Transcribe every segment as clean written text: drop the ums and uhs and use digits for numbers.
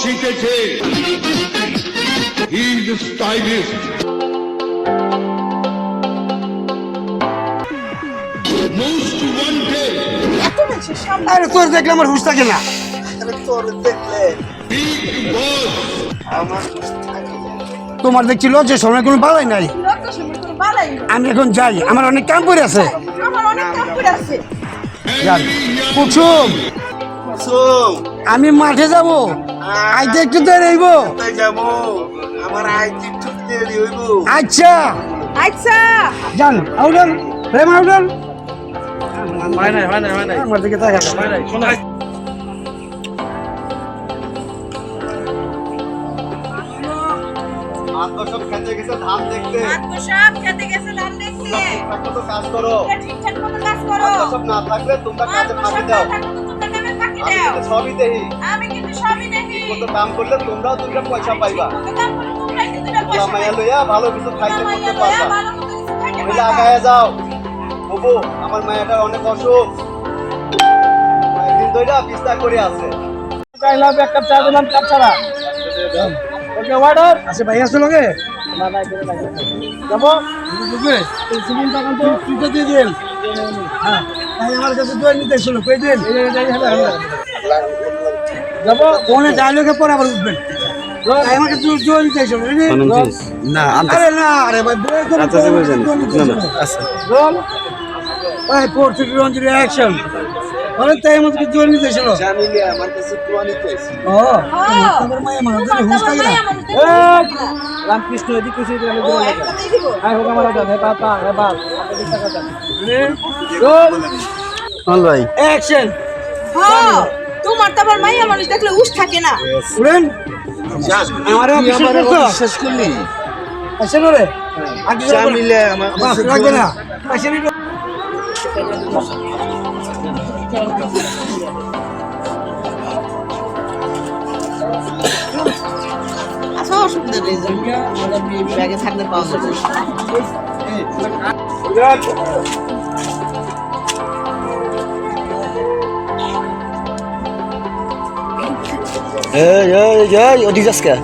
শিখেছে। He is stylist, most wanted. আরে তোর দেখলে আমার হুঁশ থাকে না। তোর দেখলে বিগ বস। আমার হুঁশ থাকে না। তোমার দেখছি লজ্জা শরমের কোনো বালাই নাই। আমি এখন যাই, আমার অনেক কাম করে আছে। যান। কুসুম, কুসুম, আমি মাঠে যাব, আইতে একটু দেরি হইব। কোথায় যাবো? আমার আইটি ঠিক দেরি হইব। আচ্ছা আচ্ছা যান, আউডান প্রেম আউডান। হয় নাই আমার দিকে তাকান। শোনা সব খেতে গেছে ধান দেখতে। সব খেতে গেছে ধান দেখতে। ঠিকঠাক মতো কাজ করো। ঠিকঠাক মতো কাজ করো। সব না থাকলে তোমরা কাজে ফাঁকি দাও। আমি কিন্তু সবই দেখি। আমি কিন্তু সবই দেখি। কত কাম করলে তোমরাও দুটো পয়সা পাইবা। কত কাম করে তোমরাই কিন্তু দুটো পয়সা মাইয়া পাইবা। লইয়া ভালো কিছু খাইতে করতে মাইয়া লইয়া পারবা। ভালো মতো কিছু খাইতে মহিলা পারবা। আগায় যাও। বাবু, আমার মায়াটার অনেক অসুখ। একদিন ধইরা বিস্তার করে আছে। চাইলাম এক কাপ চা দিলাম কাপ ছাড়া ওকে অর্ডার আচ্ছা ভাই আসো লগে না না করে লাগে যাবো বুঝবে এই সিলিং তখন তো তুইটা দিয়ে দিন। হ্যাঁ, ভাই আমার কাছে দোয়া নিতে এসেছিল, কই দিন। যাবো ফোনে ডায়লগে পরে আবার উঠবেন। ভাই আমার কাছে দোয়া নিতে এসেছিল। না আরে না, আরে ভাই বই করে দোয়া নিতে এসেছিল। রোল ভাই 4 3 রঞ্জি অ্যাকশন। বলেন তাই আমাকে দোয়া নিতে এসেছিল। জানিলে আমার কাছে দোয়া নিতে এসেছে। ও তোমার মায়ের মানুষ হুঁশ থাকে না। রামকৃষ্ণ এদিক কিছু দিলে ও একসাথেই দিব। আই হোক আমার দাদা হে বাবা হে বাবা আপনি টাকা দেন রোল কোন ভাই? অ্যাকশন। হ্যাঁ তোমার তো আবার মাইয়া মানুষ দেখলে উশ থাকে না। শুনেন আমারে বিশ্বাস করছো? শেষ করলি? আসেন রে আগে জানিলে আমার বাস কাছে লাগবে না। আসেন একটু। আচ্ছা অসুবিধা নেই, ব্যাগে থাকলে পাওয়া যাবে। এই ওদিকে আজকে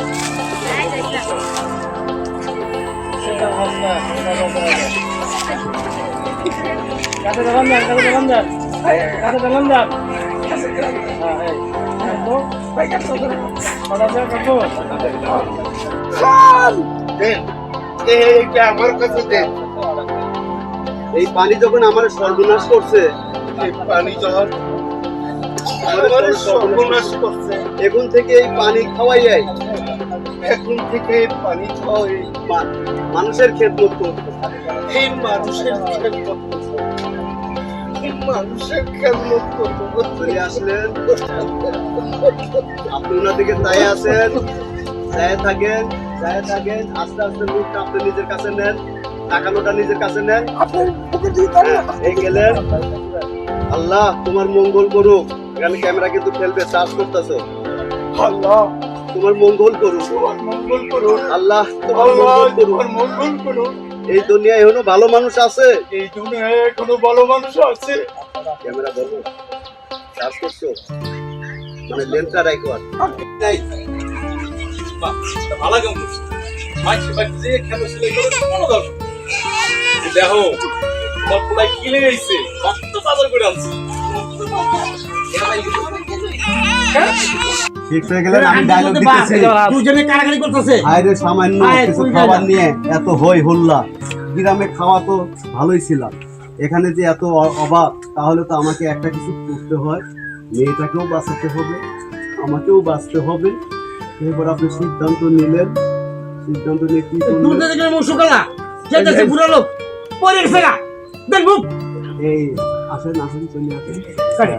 কাছে দিলাম না কাছে দিলাম না কাছে দিলাম না হ্যাঁ তো ভাই কাছে কথা বল কাকু আমার কাছে দে। এই পানি যখন আমার সর্বনাশ করছে, এই পানি যখন আমার সর্বনাশ করছে, এখন থেকে এই পানি খাওয়াই যায়। এখন থেকে এই পানি খাওয়াই মানুষের খেদমত করতে, এই মানুষের খেদমত করতে, এই মানুষের খেদমত করতে আসলেন। আপনি ওনাদিকে তাই আছেন, যায় থাকেন, আস্তে আস্তে মুখটা আপনি নিজের কাছে নেন, টাকানোটা নিজের কাছে নেন। এই গেলেন। আল্লাহ তোমার মঙ্গল করুক। এখানে ক্যামেরা কিন্তু ফেলবে, চার্জ করতেছো। আল্লাহ তোমার মঙ্গল করুক, মঙ্গল করুক। আল্লাহ তোমার মঙ্গল করুক। এই দুনিয়ায় এখনো ভালো মানুষ আছে, এই দুনিয়ায় এখনো ভালো মানুষ আছে। ক্যামেরা বলো, চার্জ করছো মানে লেন্সটা রাখো। নাই ভালো কেমন করছে মাইক বাজে খেলো ছিল কোনো দরকার দেখো তোমার পুরাই কিনে গেছে কত বাজার করে আনছে ঠিক হয়ে গেলেন। আমি ডায়লগ দিতেছি, দুজনে কারাকারি করতেছে। আরে সামান্য কিছু খাবার নিয়ে এত হই হুল্লা। গ্রামে খাওয়া তো ভালোই ছিল, এখানে যে এত অভাব, তাহলে তো আমাকে একটা কিছু করতে হয়। মেয়েটাকেও বাঁচাতে হবে, আমাকেও বাঁচতে হবে। এবার আপনি সিদ্ধান্ত নিলেন, সিদ্ধান্ত নিয়ে কি করলেন? দুটো দেখলে মুসুকালা যেতেছে বুড়ো লোক পরে গেছে না। দেখ মুখ এই আসেন আসেন, চলে আসেন। কাটে।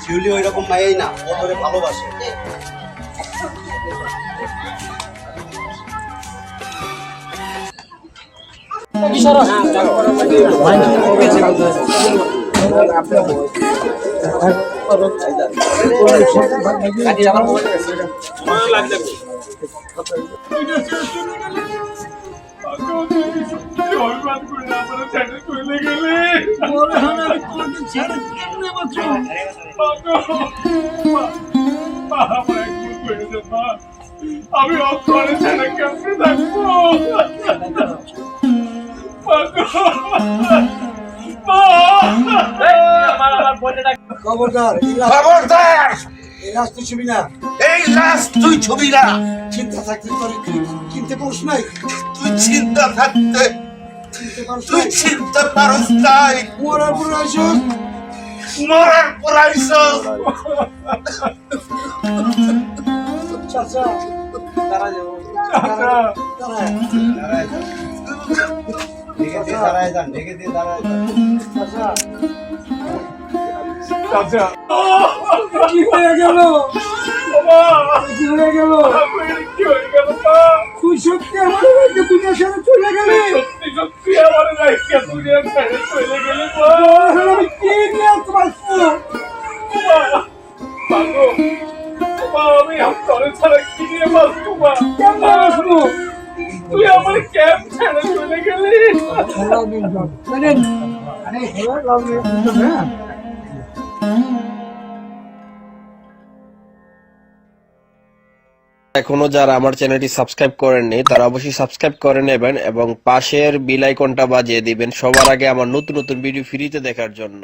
শিউলি ওই রকম মায়াই না, ও করে ভালোবাসে। ইশারা আমার লাগবে আমি অক্ষরে ছেড়ে কেমনে থাকবো খবরদার খবরদার এই লাশ তুই ছবি না এই লাশ তুই ছবি না চিন্তা থাকতে তোর কিনতে পারস নাই তুই চিন্তা থাকতে কিনতে পারস তুই নাই চিন্তা পারস তাই মরার পরে আসুন মরার পড়াইছ চাচা দাঁড়ায় যাবো দাঁড়ায় ঢেকে দিয়ে দাঁড়ায় যান ঢেকে দিয়ে দাঁড়ায় যান চাচা কি হয়ে গেল কি হয়ে গেল কি হয়ে গেল তুই সত্যি আমার বাড়িতে দুনিয়া ছেড়ে চলে গেলি সত্যি সত্যি আমার লাইফকে দুনিয়া ছেড়ে চলে গেলি এখন আমি কি নিয়ে বাঁচবো আমি অক্ষরে ছাড়া কি নিয়ে বাঁচবো মা কেমন বাঁচবো তুই আমার ক্যাম্প ছেড়ে চলে গেলি এখনো যারা আমার চ্যানেলটি সাবস্ক্রাইব করেননি তারা অবশ্যই সাবস্ক্রাইব করে নেবেন এবং পাশের বেল আইকনটা বাজিয়ে দিবেন সবার আগে আমার নতুন নতুন ভিডিও ফ্রিতে দেখার জন্য।